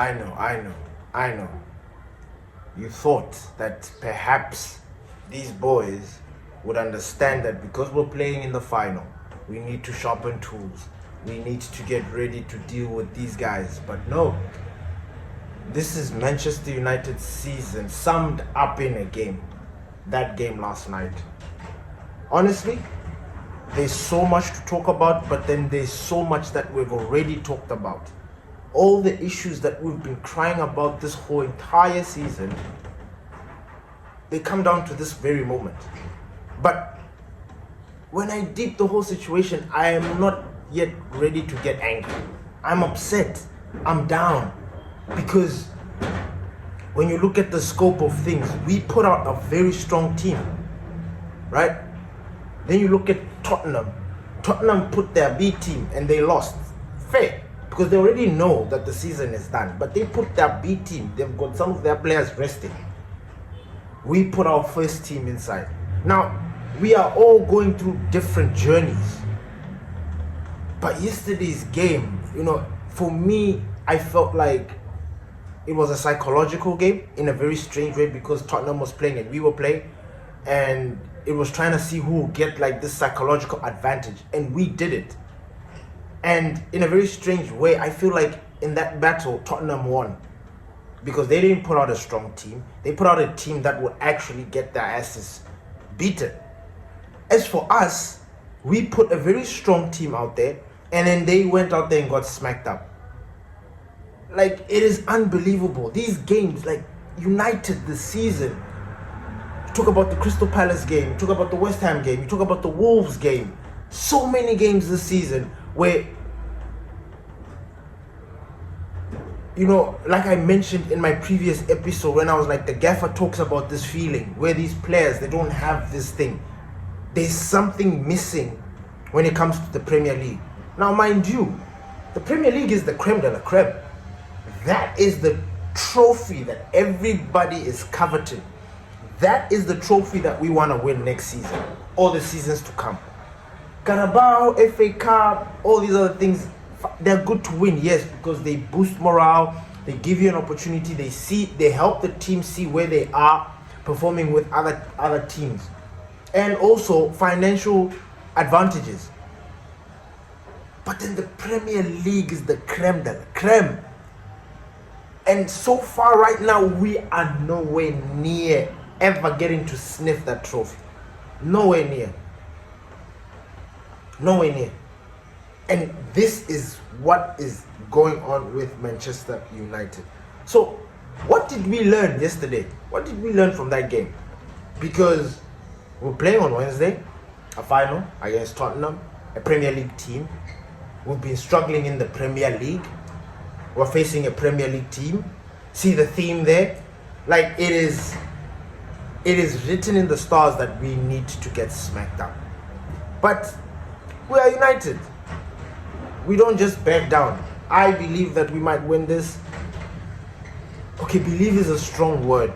I know. You thought that perhaps these boys would understand that because we're playing in the final, we need to sharpen tools. We need to get ready to deal with these guys. But no, this is Manchester United's season summed up in a game. That game last night. Honestly, there's so much to talk about, but then there's so much that we've already talked about. All the issues that we've been crying about this whole entire season, they come down to this very moment. But when I deep the whole situation, I am not yet ready to get angry. I'm upset. I'm down. Because when you look at the scope of things, we put out a very strong team, right? Then you look at Tottenham. Tottenham put their B team and they lost. Fair. Because they already know that the season is done. But they put their B team. They've got some of their players resting. We put our first team inside. Now, we are all going through different journeys. But yesterday's game, for me, I felt like it was a psychological game in a very strange way because Tottenham was playing and we were playing. And it was trying to see who would get like this psychological advantage. And we did it. And in a very strange way, I feel like in that battle, Tottenham won. Because they didn't put out a strong team. They put out a team that would actually get their asses beaten. As for us, we put a very strong team out there. And then they went out there and got smacked up. Like, it is unbelievable. These games, like, United this season. You talk about the Crystal Palace game. You talk about the West Ham game. You talk about the Wolves game. So many games this season where, like I mentioned in my previous episode when I was like, the gaffer talks about this feeling where these players, they don't have this thing. There's something missing when it comes to the Premier League. Now, mind you, the Premier League is the creme de la creme. That is the trophy that everybody is coveting. That is the trophy that we want to win next season or the seasons to come. Carabao, FA Cup, all these other things, they're good to win, yes, because they boost morale, they give you an opportunity, they help the team see where they are performing with other teams. And also financial advantages. But then the Premier League is the creme de la creme. And so far right now, we are nowhere near ever getting to sniff that trophy. Nowhere near. Nowhere near. And this is what is going on with Manchester United. So, what did we learn yesterday? What did we learn from that game? Because we're playing on Wednesday, a final against Tottenham, a Premier League team. We've been struggling in the Premier League. We're facing a Premier League team. See the theme there? Like, it is written in the stars that we need to get smacked up. But we are united. We don't just back down. I believe that we might win this. Okay, believe is a strong word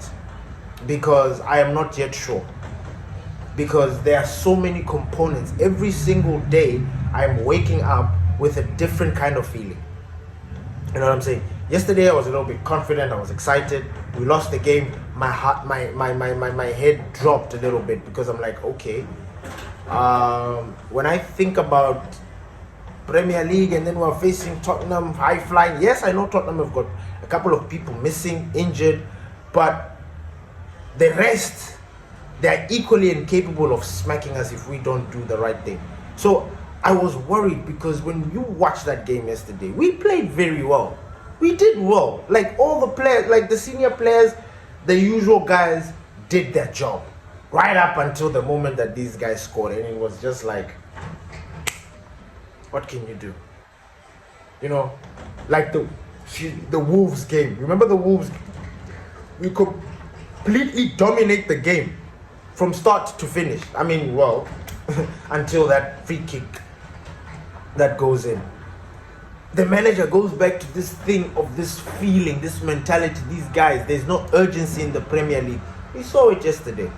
because I am not yet sure. Because there are so many components. Every single day, I am waking up with a different kind of feeling. You know what I'm saying? Yesterday, I was a little bit confident. I was excited. We lost the game. My heart, my head dropped a little bit because I'm like, okay. When I think about Premier League and then we're facing Tottenham high flying. Yes, I know Tottenham have got a couple of people missing, injured, but the rest, they're equally incapable of smacking us if we don't do the right thing. So I was worried because when you watch that game yesterday, we played very well. We did well. Like all the players, like the senior players, the usual guys did their job. Right up until the moment that these guys scored. And it was just like, what can you do? Like the Wolves game. Remember the Wolves? We completely dominate the game from start to finish. I mean, well, until that free kick that goes in. The manager goes back to this thing of this feeling, this mentality, these guys. There's no urgency in the Premier League. We saw it yesterday.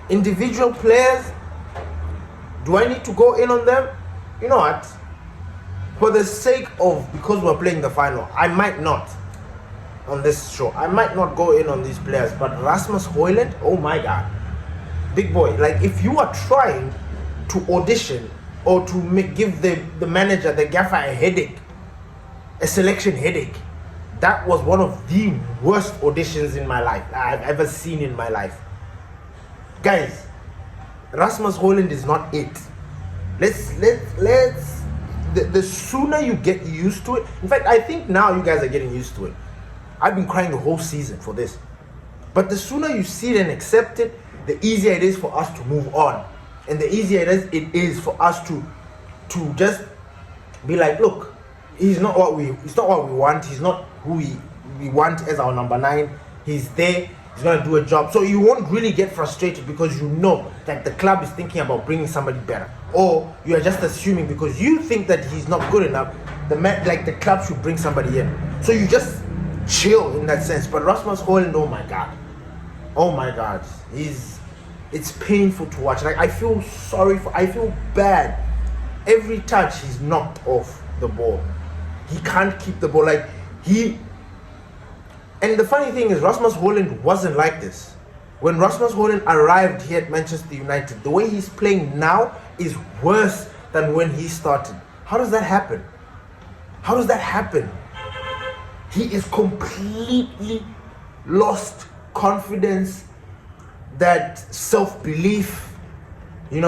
Individual players, do I need to go in on them? You know what? For the sake of, because we're playing the final, I might not. on this show. I might not go in on these players, but Rasmus Højlund, oh my God, big boy. Like, if you are trying to audition or to give the manager, the gaffer, a headache, a selection headache, that was one of the worst auditions in my life I've ever seen in my life. Guys, Rasmus Højlund is not it. The sooner you get used to it. In fact, I think now you guys are getting used to it. I've been crying the whole season for this. But the sooner you see it and accept it, the easier it is for us to move on. And the easier it is for us to just be like, look, he's not what we want. He's not who we want as our number 9. He's there. He's going to do a job. So you won't really get frustrated because you know that the club is thinking about bringing somebody better. Or you are just assuming because you think that he's not good enough, the club should bring somebody in. So you just chill in that sense. But Rasmus Højlund, oh my God, it's painful to watch. Like, I feel bad. Every touch he's knocked off the ball. He can't keep the ball. And the funny thing is, Rasmus Højlund wasn't like this. When Rasmus Højlund arrived here at Manchester United, the way he's playing now is worse than when he started. How does that happen? He is completely lost confidence, that self-belief, and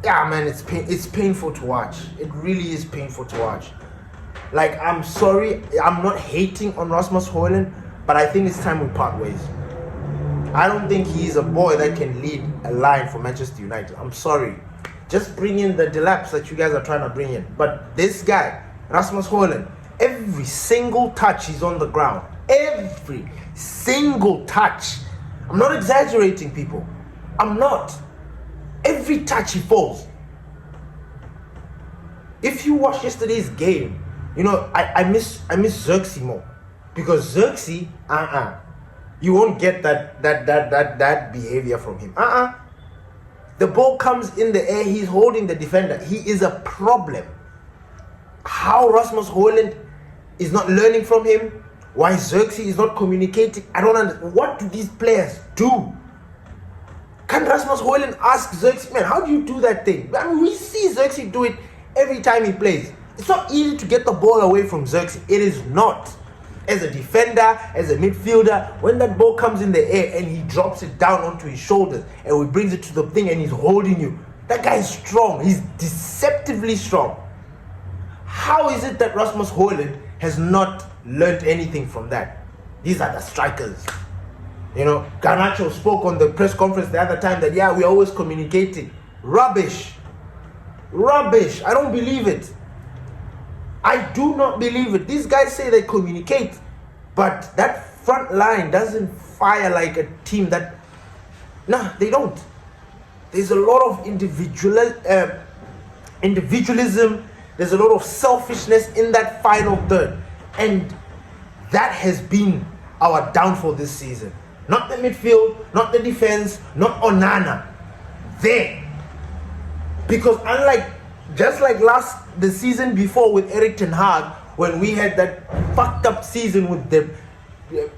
yeah, man, it's painful to watch. It really is painful to watch. Like, I'm sorry, I'm not hating on Rasmus Højlund, but I think it's time we part ways. I don't think he's a boy that can lead a line for Manchester United. I'm sorry. Just bring in the Delaps that you guys are trying to bring in. But this guy, Rasmus Højlund, every single touch he's on the ground. Every single touch. I'm not exaggerating, people. I'm not. Every touch he falls. If you watch yesterday's game, I miss Xerxes more, because Xerxes, you won't get that behavior from him. The ball comes in the air, he's holding the defender. He is a problem. How Rasmus Højlund is not learning from him, why Xerxes is not communicating, I don't understand. What do these players do? Can Rasmus Højlund ask Xerxes, man, how do you do that thing? I mean, we see Xerxes do it every time he plays. It's not easy to get the ball away from Xerxes. It is not. As a defender, as a midfielder, when that ball comes in the air and he drops it down onto his shoulders and he brings it to the thing and he's holding you, that guy is strong. He's deceptively strong. How is it that Rasmus Højlund has not learned anything from that? These are the strikers. Garnacho spoke on the press conference the other time that, we're always communicating. Rubbish. I don't believe it. I do not believe it. These guys say they communicate, but that front line doesn't fire like a team that... Nah, they don't. There's a lot of individualism. There's a lot of selfishness in that final third. And that has been our downfall this season. Not the midfield, not the defense, not Onana. There. Because just like the season before with Erik ten Hag, when we had that fucked up season with the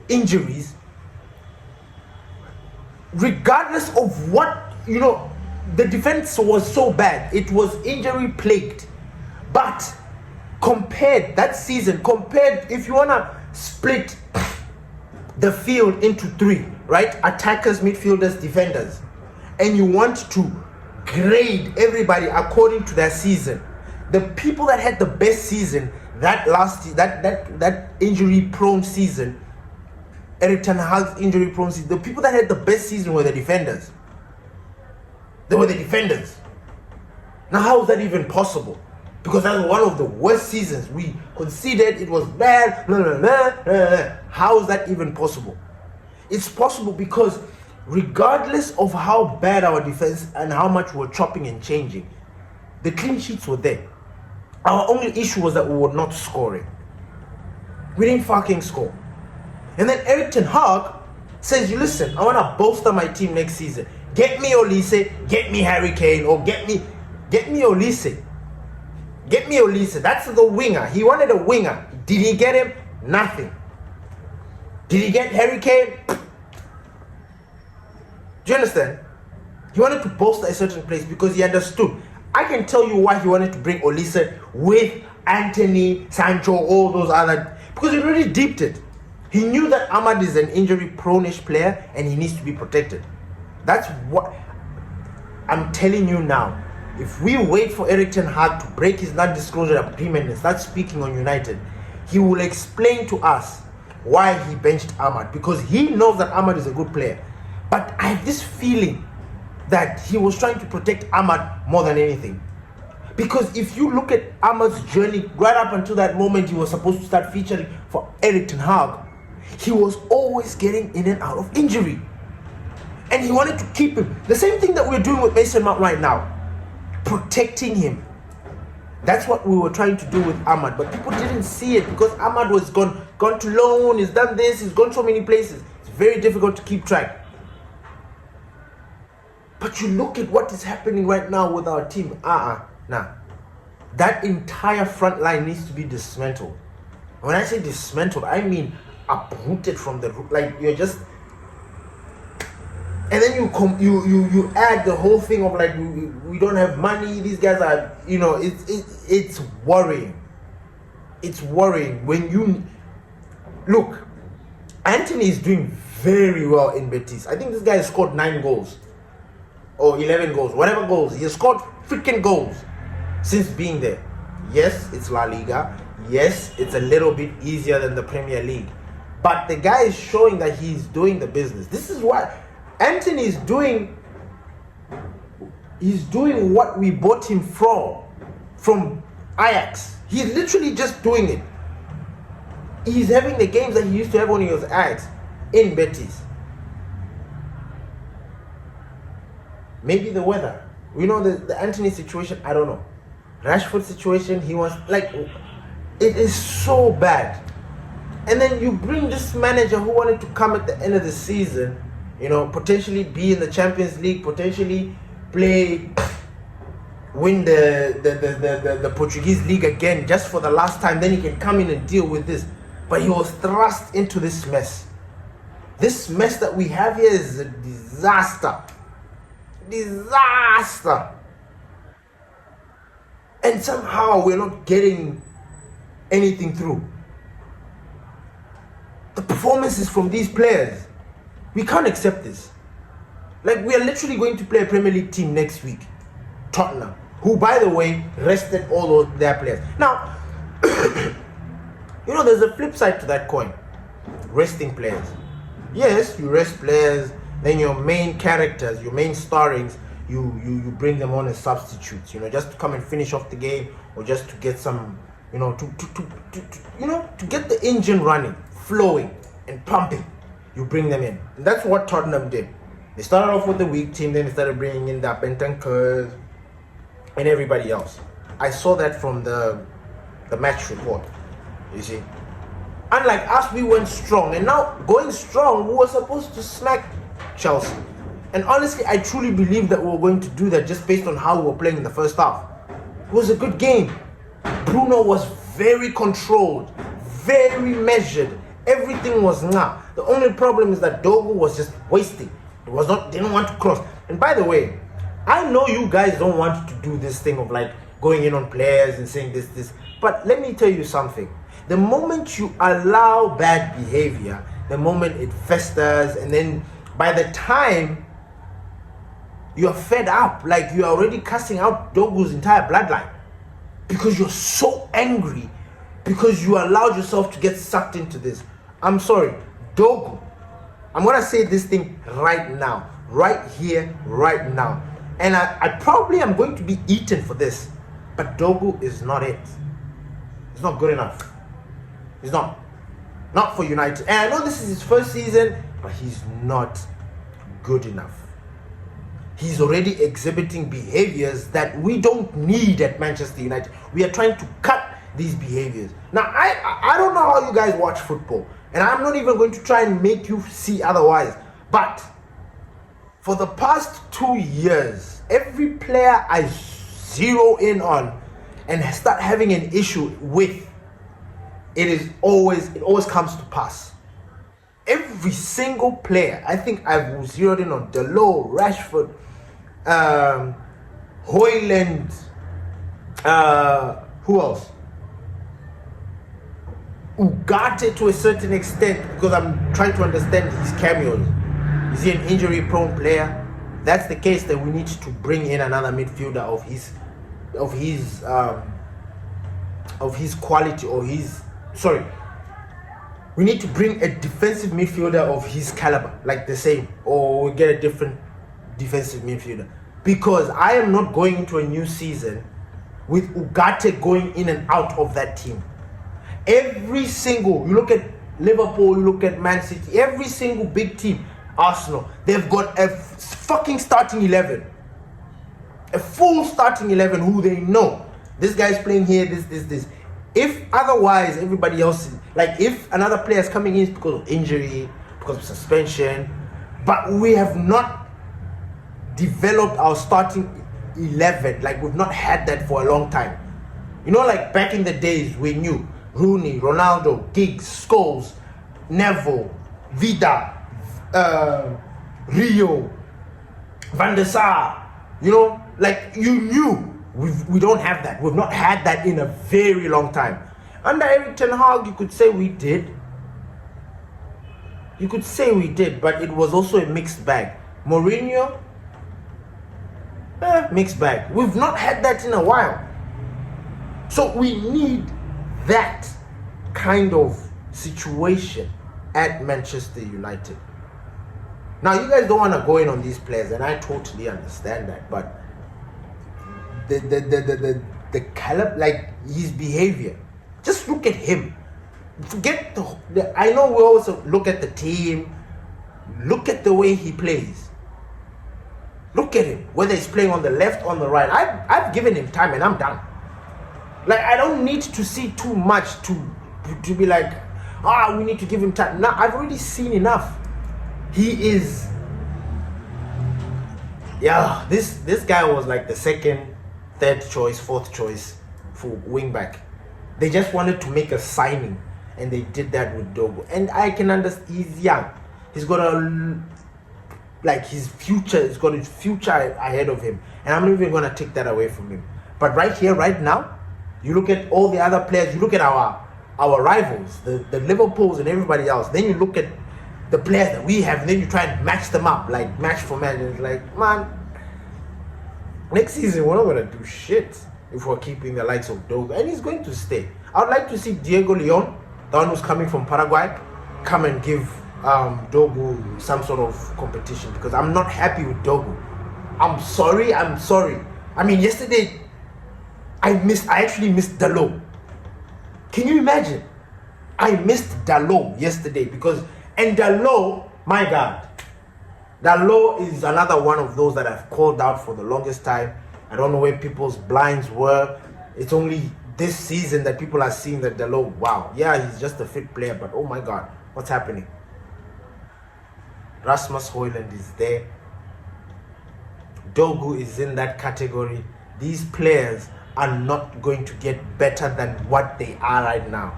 injuries, regardless of what, the defense was so bad, it was injury plagued. But if you want to split the field into 3, right? Attackers, midfielders, defenders, and you want to grade everybody according to their season. The people that had the best season that injury-prone season, Erik ten Hag's injury-prone season, the people that had the best season were the defenders. They were the defenders. Now, how is that even possible? Because that was one of the worst seasons. We conceded, it was bad. How is that even possible? It's possible because regardless of how bad our defense and how much we're chopping and changing, the clean sheets were there. Our only issue was that we were not scoring. We didn't fucking score. And then Erik ten Hag says, listen, I want to bolster my team next season. Get me Olise, get me Harry Kane, or get me Olise. Get me Olise. That's the winger. He wanted a winger. Did he get him? Nothing. Did he get Harry Kane? Do you understand? He wanted to bolster a certain place because he understood. I can tell you why he wanted to bring Olise with Anthony, Sancho, all those other, because he already deeped it. He knew that Ahmad is an injury-prone-ish player and he needs to be protected. That's what I'm telling you now. If we wait for Erik ten Hag to break his non-disclosure agreement and start speaking on United, he will explain to us why he benched Ahmad, because he knows that Ahmad is a good player. But I have this feeling that he was trying to protect Ahmad more than anything. Because if you look at Ahmad's journey right up until that moment he was supposed to start featuring for Erik ten Hag, he was always getting in and out of injury. And he wanted to keep him. The same thing that we're doing with Mason Mount right now. Protecting him. That's what we were trying to do with Ahmad. But people didn't see it because Ahmad was gone to loan, he's done this, he's gone so many places. It's very difficult to keep track. But you look at what is happening right now with our team. Nah. That entire front line needs to be dismantled. When I say dismantled, I mean uprooted from the root. Like you're just, and then you add the whole thing of like we don't have money. These guys are, it's worrying. It's worrying when you look. Anthony is doing very well in Betis. I think this guy has scored 9 goals or 11 goals, whatever goals. He has scored freaking goals since being there. Yes, it's La Liga. Yes, it's a little bit easier than the Premier League. But the guy is showing that he's doing the business. This is what Anthony is doing. He's doing what we bought him from Ajax. He's literally just doing it. He's having the games that he used to have when he was Ajax in Betis. Maybe the weather. The Anthony situation, I don't know. Rashford situation, he was like, it is so bad. And then you bring this manager who wanted to come at the end of the season, potentially be in the Champions League, potentially win the Portuguese league again just for the last time. Then he can come in and deal with this. But he was thrust into this mess. This mess that we have here is a disaster. Disaster. And somehow we're not getting anything through. The performances from these players, we can't accept this. Like, we are literally going to play a Premier League team next week, Tottenham, who, by the way, rested all of their players. Now, there's a flip side to that coin. Resting players. Yes, you rest players, then your main characters, your main starrings, you bring them on as substitutes, just to come and finish off the game, or just to get some, to get the engine running, flowing and pumping. You bring them in. And that's what Tottenham did. They started off with the weak team, then they started bringing in the Bentancurs and everybody else. I saw that from the match report, you see. Unlike us, we went strong, and now going strong, we were supposed to smack Chelsea. And honestly, I truly believe that we were going to do that just based on how we were playing in the first half. It was a good game. Bruno was very controlled, very measured. Everything was nah. The only problem is that Dorgu was just wasting. Didn't want to cross. And by the way, I know you guys don't want to do this thing of like going in on players and saying this. But let me tell you something. The moment you allow bad behavior, the moment it festers, and then by the time you're fed up, like you're already casting out Dorgu's entire bloodline, because you're so angry, because you allowed yourself to get sucked into this. I'm sorry, Dorgu. I'm gonna say this thing right now, right here, right now, and I probably am going to be eaten for this, but Dorgu is not it. It's not good enough. He's not for United. And I know this is his first season, but he's not good enough. He's already exhibiting behaviors that we don't need at Manchester United. We are trying to cut these behaviors. Now, I don't know how you guys watch football, and I'm not even going to try and make you see otherwise. But for the past 2 years, every player I zero in on and start having an issue with it always comes to pass. Every single player, I think I've zeroed in on Dalot, Rashford, Højlund, who else? Ugarte to a certain extent, because I'm trying to understand his cameos. Is he an injury-prone player? That's the case, that we need to bring in another midfielder of his quality, we need to bring a defensive midfielder of his caliber, like the same, or we get a different defensive midfielder. Because I am not going into a new season with Ugarte going in and out of that team. Every single, you look at Liverpool, you look at Man City, every single big team, Arsenal, they've got a fucking starting 11. A full starting 11 who they know. This guy's playing here, this. If otherwise, everybody else, like if another player is coming in because of injury, because of suspension, but we have not developed our starting 11, like we've not had that for a long time. You know, like back in the days, we knew Rooney, Ronaldo, Giggs, Scholes, Neville, Vida, Rio, Van der Sar, you know, like you knew. We don't have that. We've not had that in a very long time. Under Erik ten Hag, you could say we did. But it was also a mixed bag. Mourinho, mixed bag. We've not had that in a while. So we need that kind of situation at Manchester United. Now, you guys don't want to go in on these players, and I totally understand that, but the caliber, like his behavior, just look at him. Forget I know we also look at the team, look at the way he plays. Look at him, whether he's playing on the left or on the right. I've given him time and I'm done. Like, I don't need to see too much to be like, we need to give him time. Now, I've already seen enough. He is, this guy was like the second, third choice, fourth choice for wing back. They just wanted to make a signing, and they did that with Dorgu. And I can understand, he's young. He's got his future ahead of him. And I'm not even going to take that away from him. But right here, right now, you look at all the other players, you look at our rivals, the Liverpools and everybody else. Then you look at the players that we have, and then you try and match them up, like match for match. And it's like, man, next season we're not going to do shit if we're keeping the likes of Dorgu. And he's going to stay. I would like to see Diego Leon, the one who's coming from Paraguay, come and give Dorgu some sort of competition, because I'm not happy with Dorgu. I'm sorry. I mean, yesterday I actually missed Dalot. Can you imagine? I missed Dalot yesterday and Dalot, my God, Dalot is another one of those that I've called out for the longest time. I don't know where people's blinds were. It's only this season that people are seeing that Dalot, wow, yeah, he's just a fit player, but oh my God, what's happening? Rasmus Højlund is there. Dorgu is in that category. These players are not going to get better than what they are right now.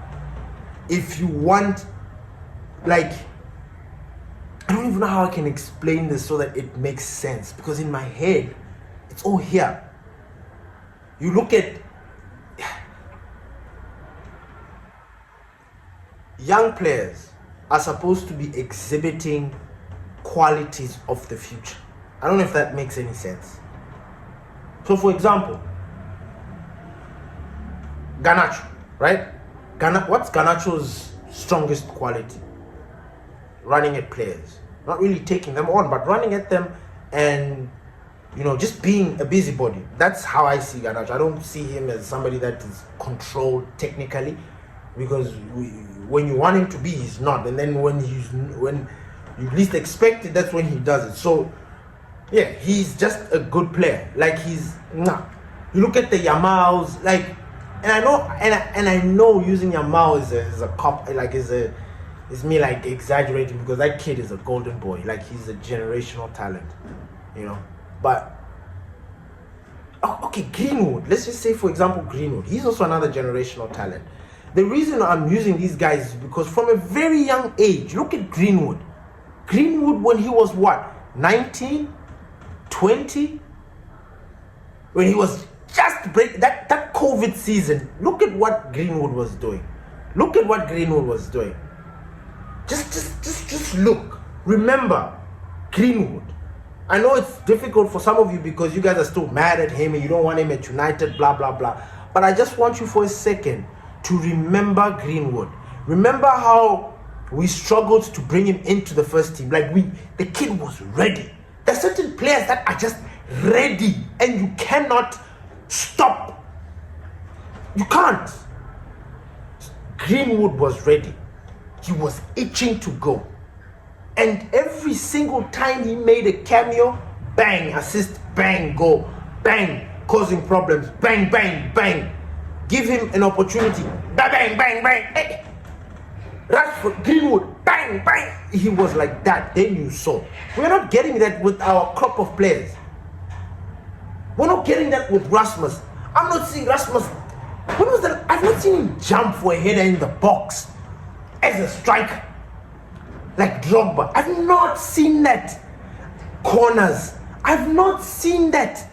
If you want, like, I don't even know how I can explain this so that it makes sense, because in my head, it's all here. You look at young players are supposed to be exhibiting qualities of the future. I don't know if that makes any sense. So, for example, Garnacho, right? What's Garnacho's strongest quality? Running at players. Not really taking them on, but running at them and, just being a busybody. That's how I see Garnacho. I don't see him as somebody that is controlled technically, because when you want him to be, he's not. And then when you least expect it, that's when he does it. So, yeah, he's just a good player. Like, you look at the Yamals, like, and I know using Yamal is a cop, like, is me like exaggerating, because that kid is a golden boy. Like, he's a generational talent, But okay, Greenwood. Let's just say, for example, Greenwood. He's also another generational talent. The reason I'm using these guys is because from a very young age, look at Greenwood. Greenwood, when he was what, 19, 20, when he was just that COVID season, look at what Greenwood was doing. Look at what Greenwood was doing. Just look. Remember, Greenwood. I know it's difficult for some of you because you guys are still mad at him and you don't want him at United, blah, blah, blah. But I just want you for a second to remember Greenwood. Remember how we struggled to bring him into the first team. Like the kid was ready. There are certain players that are just ready and you cannot stop. You can't. Greenwood was ready. He was itching to go. And every single time he made a cameo, bang, assist, bang, goal, bang, causing problems, bang, bang, bang. Give him an opportunity, bang, bang, bang, bang. Hey. Rashford, Greenwood, bang, bang. He was like that. Then you saw. We're not getting that with our crop of players. We're not getting that with Rasmus. I'm not seeing Rasmus. When was that? I've not seen him jump for a header in the box as a striker. Like Drogba. I've not seen that. Corners. I've not seen that.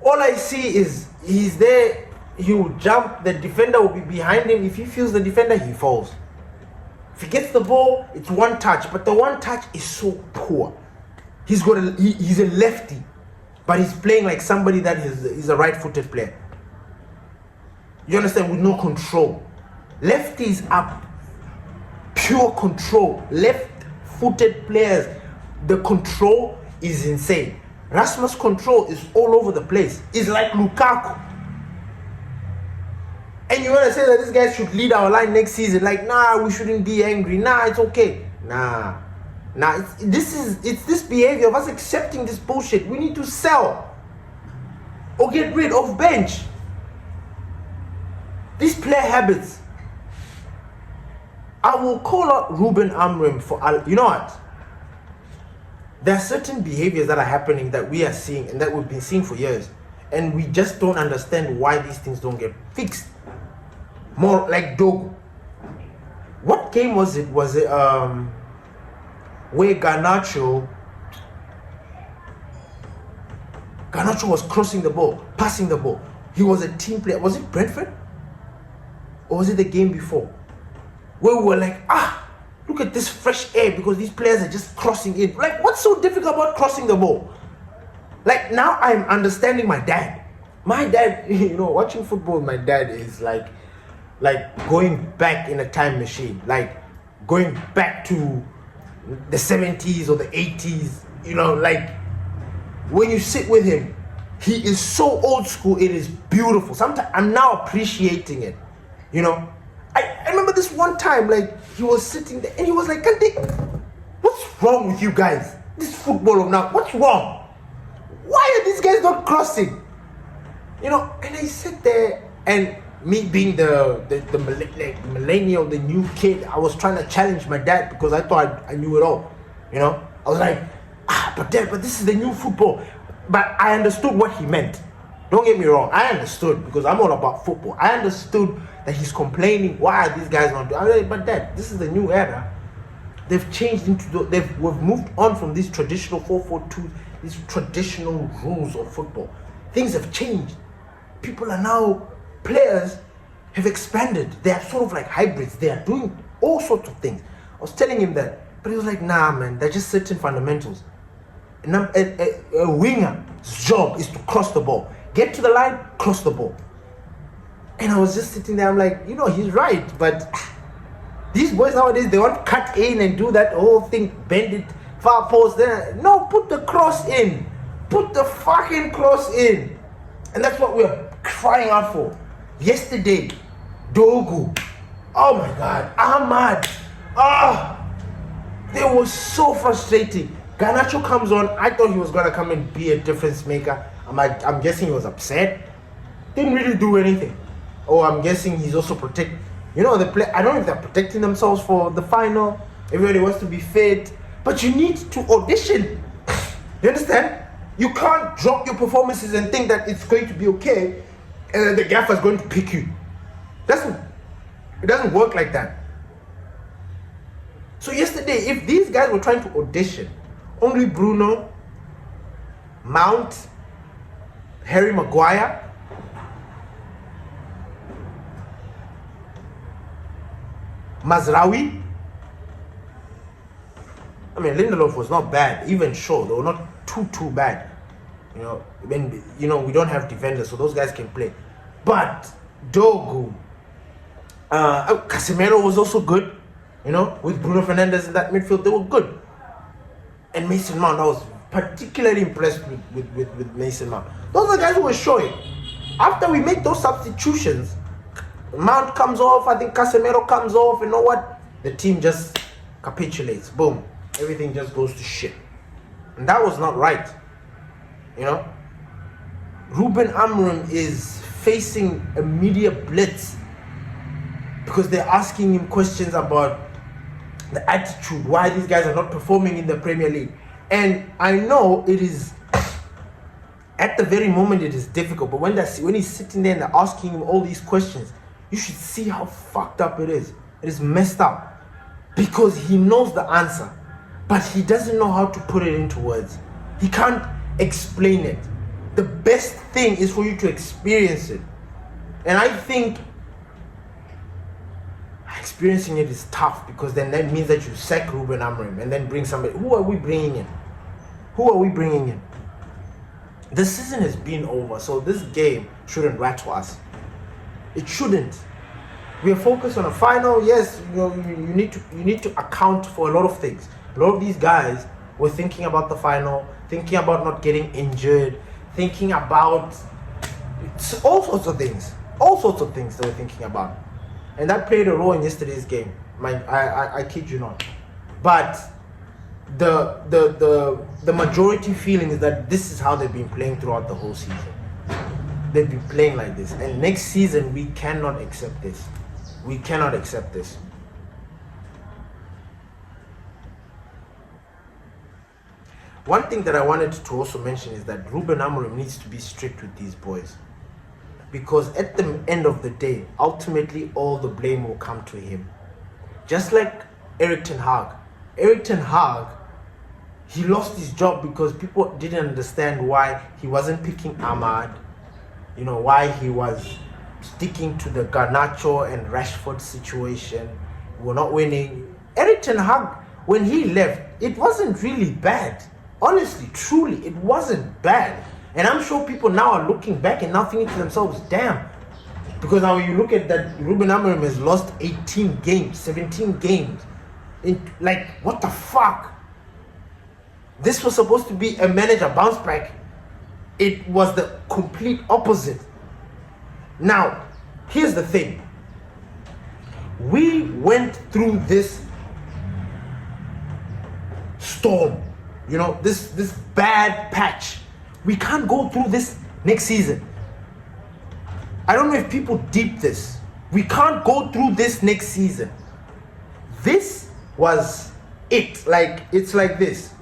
All I see is he's there, he will jump, the defender will be behind him. If he feels the defender, he falls. If he gets the ball, it's one touch, but the one touch is so poor. He's a lefty, but he's playing like somebody that is a right-footed player. You understand? With no control. Lefties are pure control. Left-footed players, the control is insane. Rasmus' control is all over the place. It's like Lukaku. And you want to say that this guy should lead our line next season? Like, nah, we shouldn't be angry. Nah, it's okay. Nah. It's this behavior of us accepting this bullshit. We need to sell or get rid of bench. These player habits. I will call out Ruben Amorim for, you know what? There are certain behaviors that are happening that we are seeing and that we've been seeing for years. And we just don't understand why these things don't get fixed. More like Dorgu. What game was it? Was it where Garnacho was crossing the ball, passing the ball. He was a team player. Was it Brentford? Or was it the game before? Where we were like, look at this fresh air because these players are just crossing in. Like, what's so difficult about crossing the ball? Like, now I'm understanding my dad. My dad, watching football with my dad is like going back in a time machine. Like, going back to the 70s or the 80s. Like, when you sit with him, he is so old school. It is beautiful. Sometimes I'm now appreciating it. I remember this one time, like, he was sitting there and he was like, what's wrong with you guys? This football of now, what's wrong? Why are these guys not crossing? And I sit there, and me being the millennial, the new kid, I was trying to challenge my dad because I thought I knew it all. I was like, but Dad, this is the new football. But I understood what he meant. Don't get me wrong, I understood because I'm all about football. I understood that he's complaining, why are these guys not doing? I'm like, but Dad, this is the new era. They've changed we've moved on from these traditional 4-4-2, these traditional rules of football. Things have changed. People are now, players have expanded. They are sort of like hybrids. They are doing all sorts of things. I was telling him that, but he was like, nah, man, they're just certain fundamentals. And a winger's job is to cross the ball. Get to the line, cross the ball. And I was just sitting there, I'm like, he's right, but these boys nowadays, they want to cut in and do that whole thing, bend it, far post. No, put the cross in. Put the fucking cross in. And that's what we're crying out for. Yesterday, Dorgu. Oh my God. Ahmad. They were so frustrating. Garnacho comes on. I thought he was going to come and be a difference maker. I'm guessing he was upset. Didn't really do anything. I'm guessing he's also protecting. The play. I don't know if they're protecting themselves for the final. Everybody wants to be fit. But you need to audition. You understand? You can't drop your performances and think that it's going to be okay and then the gaffer is going to pick you. It doesn't work like that. So yesterday, if these guys were trying to audition, only Bruno, Mount, Harry Maguire, Mazraoui. I mean, Lindelof was not bad. Even Shaw, they were not too bad. We don't have defenders, so those guys can play. But Dorgu, Casemiro was also good. With Bruno Fernandes in that midfield, they were good. And Mason Mount, I was particularly impressed with Mason Mount. Those are the guys who were showing. After we make those substitutions, Mount comes off, I think Casemiro comes off, you know what? The team just capitulates. Boom. Everything just goes to shit. And that was not right. Ruben Amorim is facing a media blitz because they're asking him questions about the attitude, why these guys are not performing in the Premier League. And I know it is, at the very moment it is difficult, but when he's sitting there and they're asking him all these questions, you should see how fucked up it is. It is messed up because he knows the answer, but he doesn't know how to put it into words. He can't explain it. The best thing is for you to experience it. And I think experiencing it is tough because then that means that you sack Ruben Amorim and then bring somebody. Who are we bringing in? The season has been over, so this game shouldn't rattle us. It shouldn't. We are focused on a final. Yes, you need to account for a lot of things. A lot of these guys were thinking about the final, thinking about not getting injured, thinking about all sorts of things they were thinking about. And that played a role in yesterday's game. I kid you not. But the majority feeling is that this is how they've been playing throughout the whole season. They've been playing like this. And next season, we cannot accept this. We cannot accept this. One thing that I wanted to also mention is that Ruben Amorim needs to be strict with these boys. Because at the end of the day, ultimately all the blame will come to him. Just like Erik ten Hag. Erik ten Hag, he lost his job because people didn't understand why he wasn't picking Ahmad. Why he was sticking to the Garnacho and Rashford situation. We're not winning. Erik ten Hag, when he left, it wasn't really bad. Honestly, truly, it wasn't bad. And I'm sure people now are looking back and now thinking to themselves, damn. Because now you look at that, Ruben Amorim has lost 18 games, 17 games. What the fuck? This was supposed to be a manager bounce back. It was the complete opposite. Now, here's the thing. We went through this storm, this bad patch. We can't go through this next season. I don't know if people deep this. We can't go through this next season. This was it. It's like this.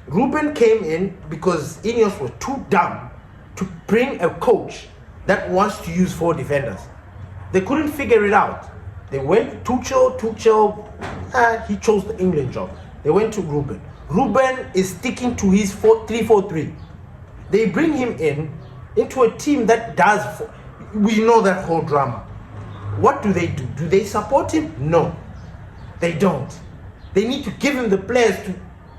Ruben came in because Ineos was too dumb to bring a coach that wants to use 4 defenders. They couldn't figure it out. They went to Tuchel, he chose the England job. They went to Ruben. Ruben is sticking to his 3-4-3. They bring him into a team that does, we know that whole drama. What do? Do they support him? No, they don't. They need to give him the players to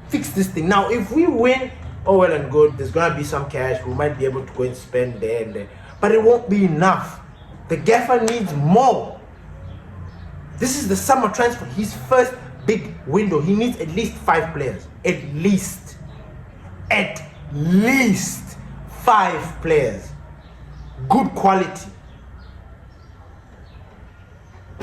fix this thing. Now, if we win, oh well and good, there's going to be some cash. We might be able to go and spend there and there. But it won't be enough. The gaffer needs more. This is the summer transfer. His first big window. He needs at least 5 players. At least 5 players. Good quality.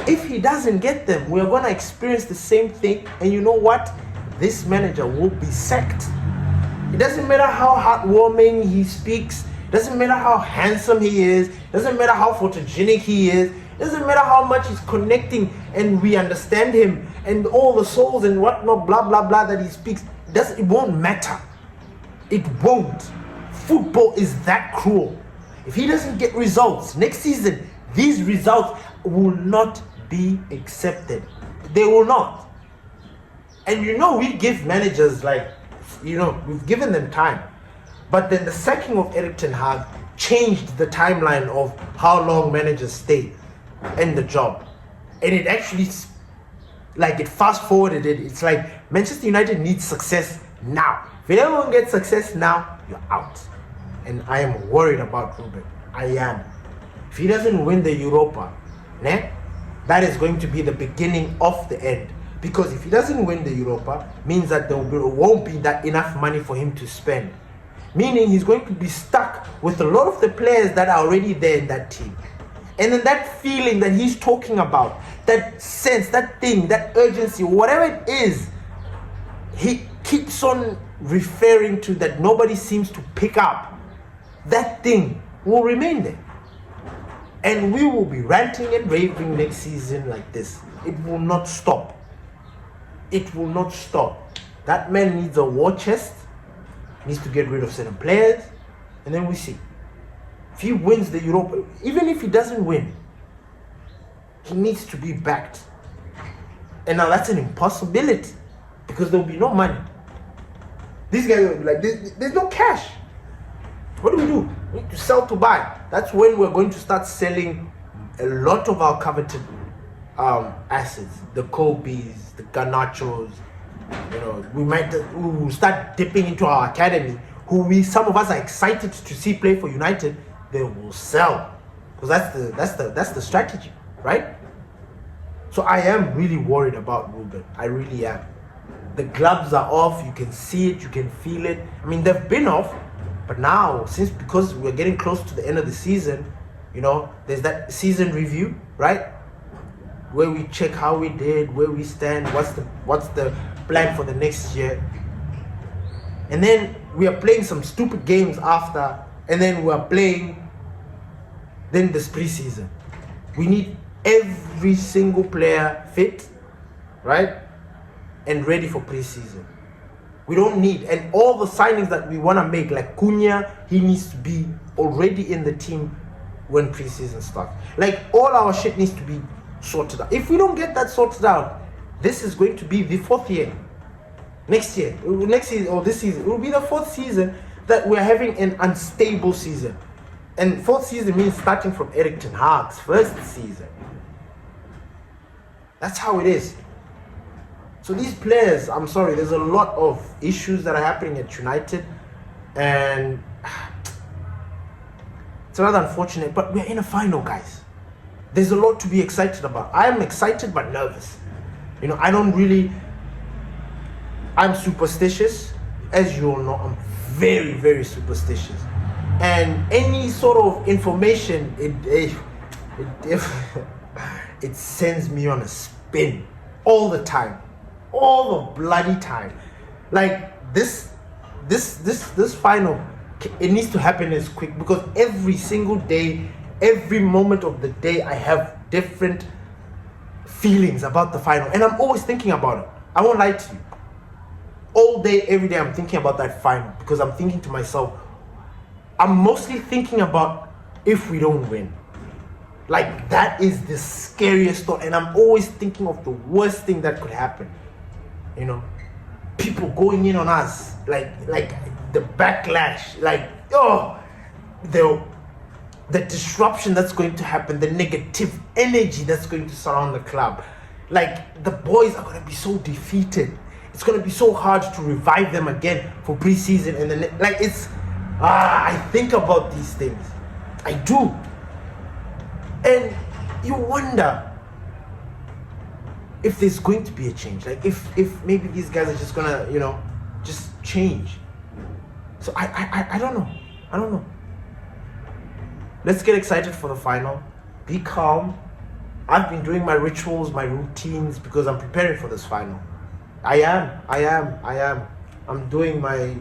If he doesn't get them, we're going to experience the same thing. And you know what? This manager will be sacked. It doesn't matter how heartwarming he speaks. It doesn't matter how handsome he is. It doesn't matter how photogenic he is. It doesn't matter how much he's connecting and we understand him and all the souls and whatnot, blah, blah, blah, that he speaks. It won't matter. It won't. Football is that cruel. If he doesn't get results next season, these results, will not be accepted. They will not. And we give managers we've given them time. But then the sacking of Erik ten Hag changed the timeline of how long managers stay in the job. And it actually, it fast forwarded it. It's like Manchester United needs success now. If you don't get success now, you're out. And I am worried about Ruben. I am. If he doesn't win the Europa, that is going to be the beginning of the end. Because if he doesn't win the Europa, means that there won't be that enough money for him to spend. Meaning he's going to be stuck with a lot of the players that are already there in that team. And then that feeling that he's talking about, that sense, that thing, that urgency, whatever it is, he keeps on referring to that nobody seems to pick up. That thing will remain there. And we will be ranting and raving next season like this. It will not stop. It will not stop. That man needs a war chest, needs to get rid of certain players, and then we see. If he wins the Europa, even if he doesn't win, he needs to be backed. And now that's an impossibility because there will be no money. These guys are like, there's no cash. What do? We need to sell to buy. That's when we're going to start selling a lot of our coveted assets. The Kobe's, the Garnachos. We will start dipping into our academy, some of us are excited to see play for United. They will sell because that's the strategy, right? So I am really worried about Ruben. I really am. The gloves are off. You can see it. You can feel it. I mean, they've been off, but now because we're getting close to the end of the season, there's that season review, right? Where we check how we did, where we stand, what's the plan for the next year. And then we are playing some stupid games after, and then we are playing this preseason. We need every single player fit, right? And ready for preseason. We don't need, and all the signings that we want to make, like Cunha, he needs to be already in the team when preseason starts. All our shit needs to be sorted out. If we don't get that sorted out, this is going to be the fourth year. Next season or this season, it will be the fourth season that we're having an unstable season. And fourth season means starting from Erik ten Hag's first season. That's how it is. So these players, I'm sorry, there's a lot of issues that are happening at United, and it's rather unfortunate, but we're in a final, guys. There's a lot to be excited about. I'm excited but nervous. I'm superstitious. As you all know, I'm very, very superstitious. And any sort of information, it sends me on a spin all the time. All the bloody time. This final, it needs to happen as quick, because every single day, every moment of the day, I have different feelings about the final, and I'm always thinking about it. I won't lie to you. All day, every day, I'm thinking about that final, because I'm thinking to myself, I'm mostly thinking about if we don't win. That is the scariest thought, and I'm always thinking of the worst thing that could happen. People going in on us, the backlash, the disruption that's going to happen, the negative energy that's going to surround the club. The boys are going to be so defeated. It's going to be so hard to revive them again for preseason, and then I think about these things. I do. And you wonder if there's going to be a change. If maybe these guys are just gonna, just change. So I don't know. I don't know. Let's get excited for the final. Be calm. I've been doing my rituals, my routines, because I'm preparing for this final. I am. I'm doing my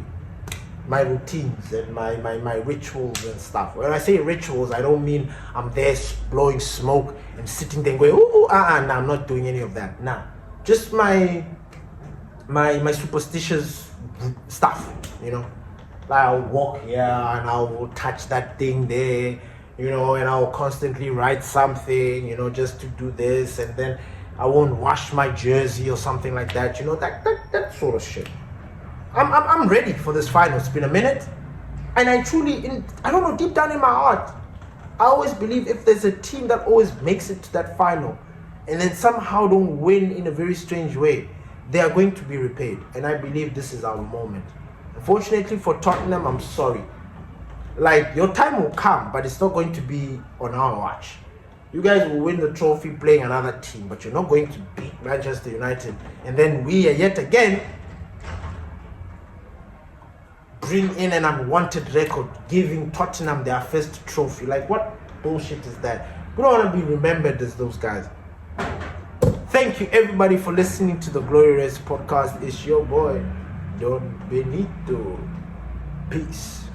routines and my rituals and stuff. When I say rituals, I don't mean I'm there blowing smoke and sitting there going, no, I'm not doing any of that. Nah, just my superstitious stuff, I'll walk here and I'll touch that thing there, you know, and I'll constantly write something, you know, just to do this, and then I won't wash my jersey or something like that, you know, that sort of shit. I'm ready for this final. It's been a minute, and I truly, I don't know, deep down in my heart, I always believe if there's a team that always makes it to that final and then somehow don't win in a very strange way, they are going to be repaid. And I believe this is our moment. Unfortunately for Tottenham, I'm sorry. Like, your time will come, but it's not going to be on our watch. You guys will win the trophy playing another team, but you're not going to beat Manchester United. And then we are yet again bring in an unwanted record, giving Tottenham their first trophy. Like, what bullshit is that? We don't want to be remembered as those guys. Thank you everybody for listening to the Glory Race podcast. It's your boy Don Benito. Peace.